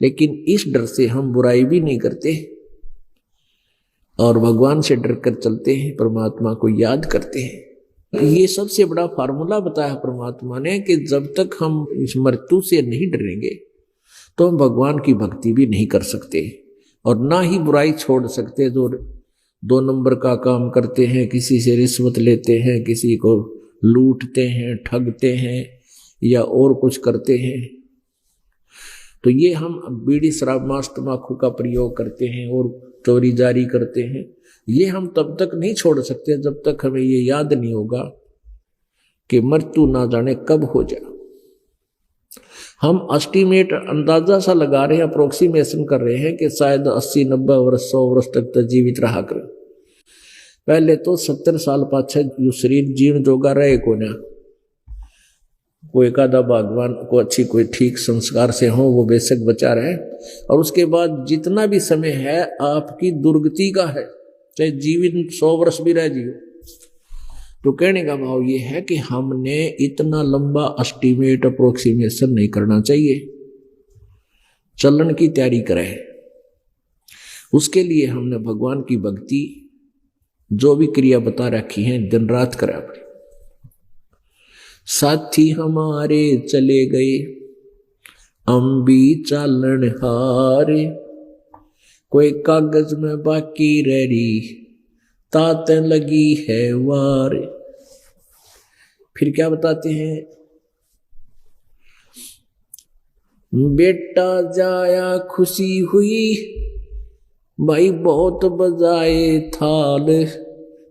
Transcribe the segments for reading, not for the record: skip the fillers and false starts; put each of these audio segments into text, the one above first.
लेकिन इस डर से हम बुराई भी नहीं करते और भगवान से डर कर चलते हैं, परमात्मा को याद करते हैं। ये सबसे बड़ा फार्मूला बताया परमात्मा ने कि जब तक हम इस मृत्यु से नहीं डरेंगे तो हम भगवान की भक्ति भी नहीं कर सकते और ना ही बुराई छोड़ सकते। जो 2 नंबर का काम करते हैं, किसी से रिश्वत लेते हैं, किसी को लूटते हैं, ठगते हैं या और कुछ करते हैं, तो ये हम बीड़ी शराब मांस तंबाकू का प्रयोग करते हैं और चोरी जारी करते हैं, ये हम तब तक नहीं छोड़ सकते जब तक हमें ये याद नहीं होगा कि मृत्यु ना जाने कब हो जाए। हम एस्टीमेट अंदाजा सा लगा रहे हैं, अप्रोक्सीमेशन कर रहे हैं कि शायद 80-90 वर्ष 100 वर्ष तक तो जीवित रहा करें। पहले तो 70 साल पाछे जो शरीर जीवन जोगा रहे को ना, कोई एकादा भगवान को अच्छी कोई ठीक संस्कार से हो वो बेशक बचा रहे, और उसके बाद जितना भी समय है आपकी दुर्गति का है, चाहे जीवन 100 वर्ष भी रह जियो। तो कहने का भाव ये है कि हमने इतना लंबा एस्टीमेट अप्रोक्सीमेशन नहीं करना चाहिए, चलन की तैयारी करें। उसके लिए हमने भगवान की भक्ति जो भी क्रिया बता रखी है दिन रात करें अपनी। साथी हमारे चले गए हम भी चालन हारे, कोई कागज में बाकी रह रही तात लगी है वार। फिर क्या बताते हैं, बेटा जाया खुशी हुई भाई बहुत बजाए थाल,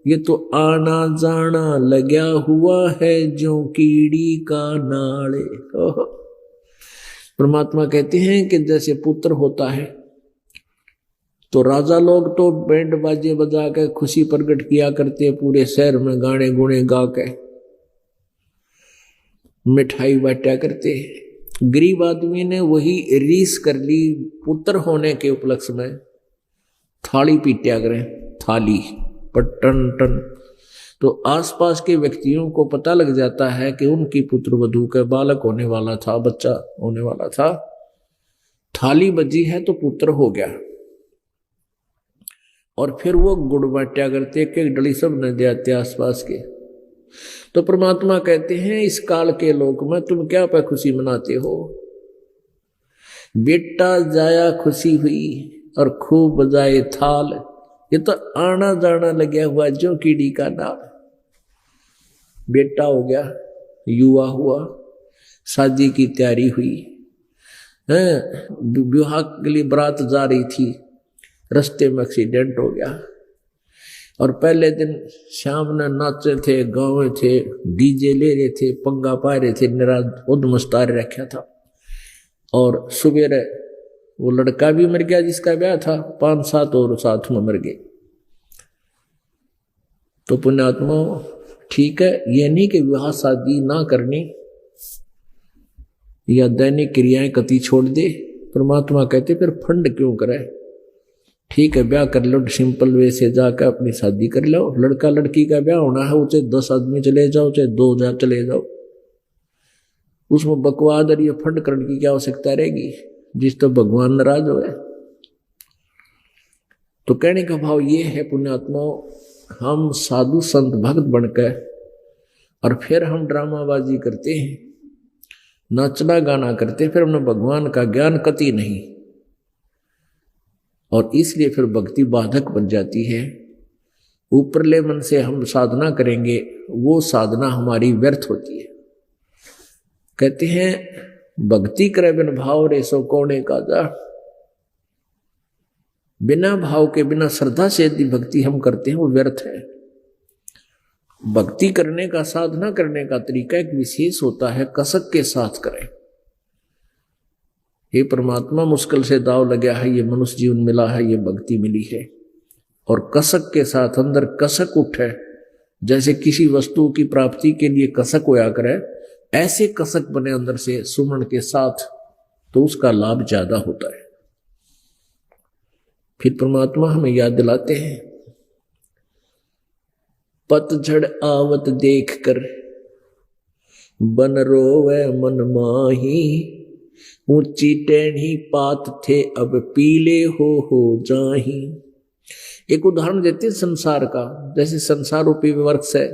ये तो आना जाना लगा हुआ है जो कीड़ी का नाले। परमात्मा कहते हैं कि जैसे पुत्र होता है तो राजा लोग तो बैंड बाजे बजा के खुशी प्रकट किया करते, पूरे शहर में गाने गुणे गा के मिठाई बांटा करते। गरीब आदमी ने वही रीस कर ली, पुत्र होने के उपलक्ष्य में थाली पीटा करें, थाली पर टन टन। तो आसपास के व्यक्तियों को पता लग जाता है कि उनकी पुत्र वधू का बालक होने वाला था, बच्चा होने वाला था, थाली बजी है तो पुत्र हो गया। और फिर वो गुड़ बांटा करते, एक डली सब न देते आसपास के। तो परमात्मा कहते हैं इस काल के लोक में तुम क्या पे खुशी मनाते हो, बेटा जाया खुशी हुई और खूब बजाए थाल, ये तो आना जाना लगा हुआ जो कीड़ी का नाल। बेटा हो गया, युवा हुआ, शादी की तैयारी हुई, विवाह के लिए बारात जा रही थी, रास्ते में एक्सीडेंट हो गया और पहले दिन शाम ने नाचे थे, गाँव थे, डीजे ले रहे थे, पंगा पा रहे थे, निराज उद्मस्तार रखा था। और सुबह वो लड़का भी मर गया जिसका ब्याह था, 5-7 और साथ में मर गए। तो पुण्यात्मा ठीक है, ये नहीं कि विवाह शादी ना करनी या दैनिक क्रियाएं कति छोड़ दे। परमात्मा कहते फिर फंड क्यों करे, ठीक है ब्याह कर लो, सिंपल वे से जाकर अपनी शादी कर लो। लड़का लड़की का ब्याह होना है, चाहे 10 आदमी चले जाओ, चाहे 2 चले जाओ, उसमें बकवाद और ये फंड करने की क्या आवश्यकता रहेगी, जिस तो भगवान नाराज हो है। तो कहने का भाव ये है पुण्यात्माओं, हम साधु संत भक्त बनकर और फिर हम ड्रामाबाजी करते हैं, नाचना गाना करते, फिर हमने भगवान का ज्ञान कति नहीं, और इसलिए फिर भक्ति बाधक बन जाती है। ऊपरले मन से हम साधना करेंगे, वो साधना हमारी व्यर्थ होती है। कहते हैं भक्ति करे बिन भाव रे सो कोने का जा, बिना भाव के बिना श्रद्धा से यदि भक्ति हम करते हैं वो व्यर्थ है। भक्ति करने का, साधना करने का तरीका एक विशेष होता है, कसक के साथ करें। ये परमात्मा मुश्किल से दाव लगा है, ये मनुष्य जीवन मिला है, ये भक्ति मिली है, और कसक के साथ अंदर कसक उठे, जैसे किसी वस्तु की प्राप्ति के लिए कसक होया करे, ऐसे कसक बने अंदर से सुमन के साथ, तो उसका लाभ ज्यादा होता है। फिर परमात्मा हमें याद दिलाते हैं, पतझड़ आवत देख कर बन रोवे मन माही, ऊंची टेढ़ी पात थे अब पीले हो जाही। एक उदाहरण देते हैं संसार का, जैसे संसार रूपी वृक्ष है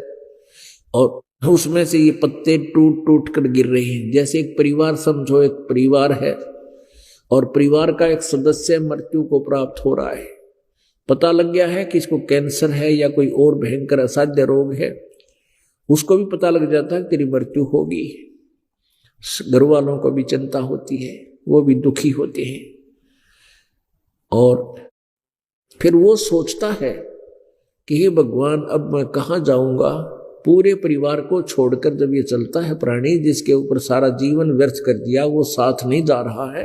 और उसमें से ये पत्ते टूट टूट कर गिर रहे हैं। जैसे एक परिवार समझो, एक परिवार है और परिवार का एक सदस्य मृत्यु को प्राप्त हो रहा है। पता लग गया है कि इसको कैंसर है या कोई और भयंकर असाध्य रोग है। उसको भी पता लग जाता है तेरी मृत्यु होगी। घर वालों को भी चिंता होती है, वो भी दुखी होते हैं और फिर वो सोचता है कि हे भगवान, अब मैं कहाँ जाऊंगा। पूरे परिवार को छोड़कर जब ये चलता है प्राणी, जिसके ऊपर सारा जीवन व्यर्थ कर दिया, वो साथ नहीं जा रहा है,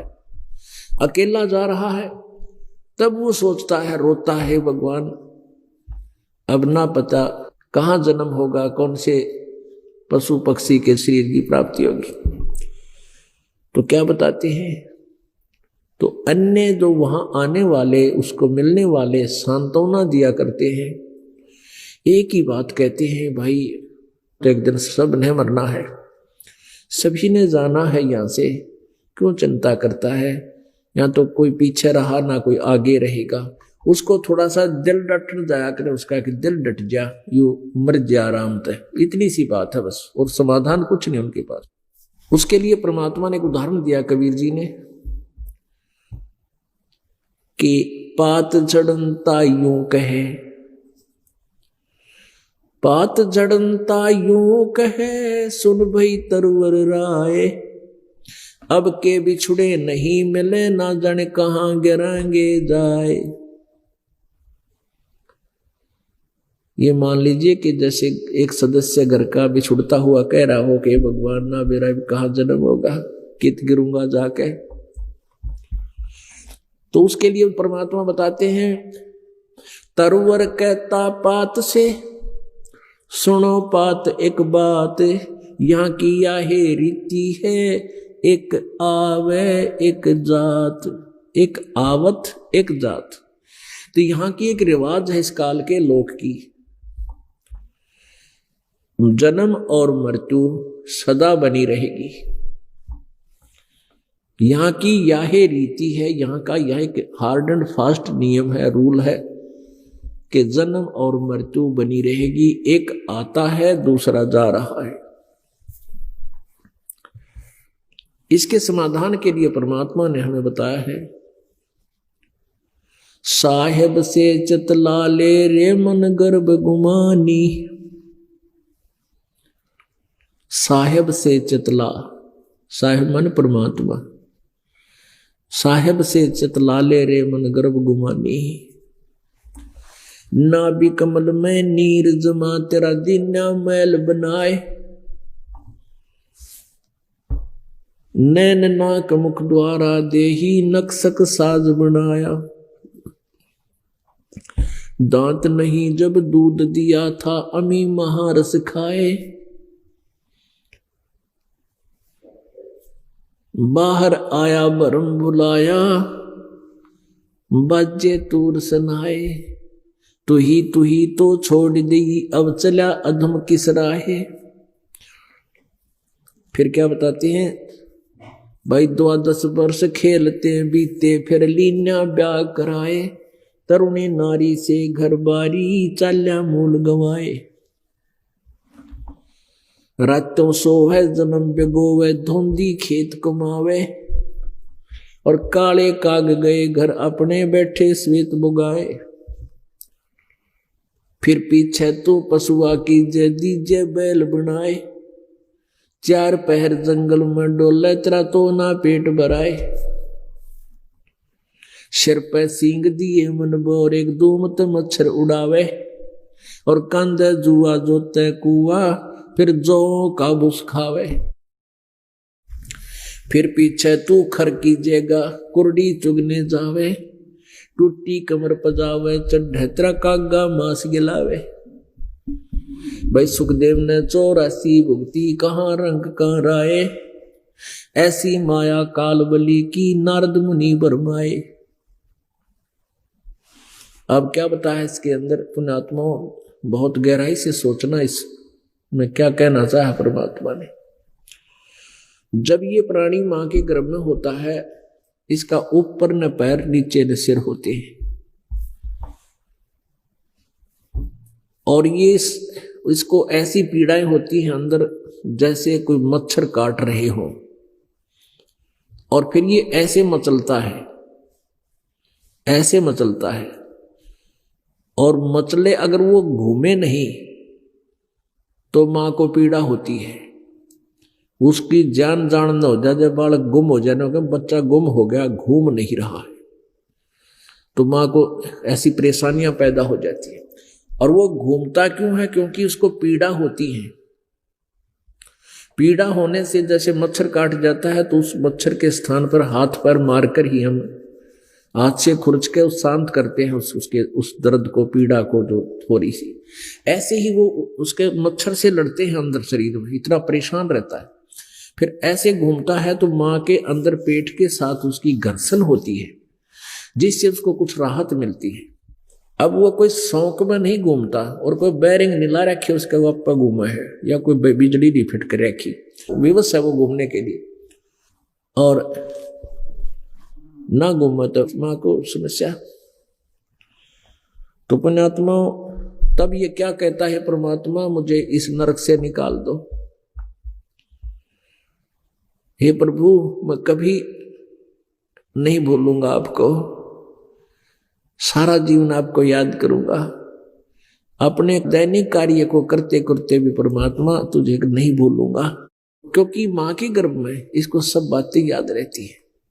अकेला जा रहा है, तब वो सोचता है, रोता है, भगवान अब ना पता कहाँ जन्म होगा, कौन से पशु पक्षी के शरीर की प्राप्ति होगी। तो क्या बताते हैं, तो अन्य जो वहां आने वाले, उसको मिलने वाले सांत्वना दिया करते हैं। एक ही बात कहते हैं, भाई तो एक दिन सब ने मरना है, सभी ने जाना है यहाँ से, क्यों चिंता करता है। यहाँ तो कोई पीछे रहा ना कोई आगे रहेगा। उसको थोड़ा सा दिल डट जाया करे उसका कि दिल डट जा, यू मर जा आराम तय। इतनी सी बात है बस, और समाधान कुछ नहीं उनके पास। उसके लिए परमात्मा ने एक उदाहरण दिया कबीर जी ने कि पात झड़नता यूं कहे, पात झड़नता यूं कहे, सुन भई तरवर राय, अब के बिछुड़े नहीं मिले, ना जाने कहां गिरांगे जाए। ये मान लीजिए कि जैसे एक सदस्य घर का बिछुड़ता हुआ कह रहा हो कि भगवान ना मेरा कहां जन्म होगा, कित गिरूंगा जाके। तो उसके लिए परमात्मा बताते हैं, तरवर कहता पात से, सुनो पात एक बात, यहाँ की यह रीति है, एक आवे एक जात, एक आवत एक जात। तो यहाँ की एक रिवाज है इस काल के लोक की, जन्म और मृत्यु सदा बनी रहेगी। यहाँ की यह रीति है, यहाँ का यह एक हार्ड एंड फास्ट नियम है, रूल है कि जन्म और मृत्यु बनी रहेगी। एक आता है, दूसरा जा रहा है। इसके समाधान के लिए परमात्मा ने हमें बताया है, साहेब से चतला ले रे मन गर्भ गुमानी। साहेब से चतला, साहेब मन परमात्मा, साहेब से चतला ले रे मन गर्भ गुमानी। नाभि कमल में नीर जमा, तेरा दीन्या मैल बनाए, नैन नाक मुख द्वारा देही नक्सक साज बनाया। दांत नहीं जब दूध दिया था, अमी महारस खाए, बाहर आया भरम बुलाया, बाजे तूर सुनाए। तू ही तो छोड़ देगी, अब चला अधम किस राहे। फिर क्या बताते हैं, भाई 12 वर्ष खेलते बीते, फिर लीना ब्याह कराए, तरुणी नारी से घर बारी, चाल्या मूल गवाए। रातों सोवे जन्म बिगोवे, धोंदी खेत कमावे, और काले काग गए घर अपने, बैठे श्वेत बुगाए। फिर पीछे तो पशुआ की जे दीजे बैल बनाए, 4 पहर जंगल में डोले, तेरा तो ना पेट भराए। सिर पे सींग दिए मन बोर, एक दूमत मच्छर उड़ावे, और कांधे जुआ जोते कुआ, फिर जो का बुस खावे। फिर पीछे तू खर कीजेगा, कुर्डी चुगने जावे, टूटी कमर पजावे, चढ़ेतरा कागा मांस गिलावे। भाई सुखदेव ने 84 भुगती, कहाँ रंग कहाँ राय, ऐसी माया काल बली की, नारद मुनि बरमाए। अब क्या बताया इसके अंदर, पुण्यात्मा बहुत गहराई से सोचना इसमें क्या कहना चाहा परमात्मा ने। जब ये प्राणी मां के गर्भ में होता है, इसका ऊपर न पैर नीचे न सिर होते हैं, और ये इसको ऐसी पीड़ाएं होती हैं अंदर जैसे कोई मच्छर काट रहे हो, और फिर ये ऐसे मचलता है, ऐसे मचलता है, और मचले अगर वो घूमे नहीं तो मां को पीड़ा होती है। उसकी जान न हो जाए, जब बालक गुम हो जाए ना, बच्चा गुम हो गया, घूम नहीं रहा है, तो मां को ऐसी परेशानियां पैदा हो जाती है। और वो घूमता क्यों है? क्योंकि उसको पीड़ा होती है। पीड़ा होने से जैसे मच्छर काट जाता है, तो उस मच्छर के स्थान पर हाथ पैर मारकर ही हम हाथ से खुरच के शांत करते हैं उस दर्द को, पीड़ा को जो थोड़ी सी। ऐसे ही वो उसके मच्छर से लड़ते हैं अंदर शरीर में, इतना परेशान रहता है। फिर ऐसे घूमता है तो मां के अंदर पेट के साथ उसकी घर्षण होती है, जिससे उसको कुछ राहत मिलती है। अब वो कोई शौक में नहीं घूमता, और कोई बैरिंग नीला रखे उसके वापा घूमा है, या कोई बिजली नहीं फिट कर रखी, विवश है वो घूमने के लिए, और ना घूमा तो मां को समस्या। तो पुण्यात्मा तब ये क्या कहता है परमात्मा, मुझे इस नरक से निकाल दो। हे प्रभु, मैं कभी नहीं भूलूंगा आपको, सारा जीवन आपको याद करूंगा। अपने दैनिक कार्य को करते करते भी परमात्मा तुझे नहीं भूलूंगा, क्योंकि मां के गर्भ में इसको सब बातें याद रहती है।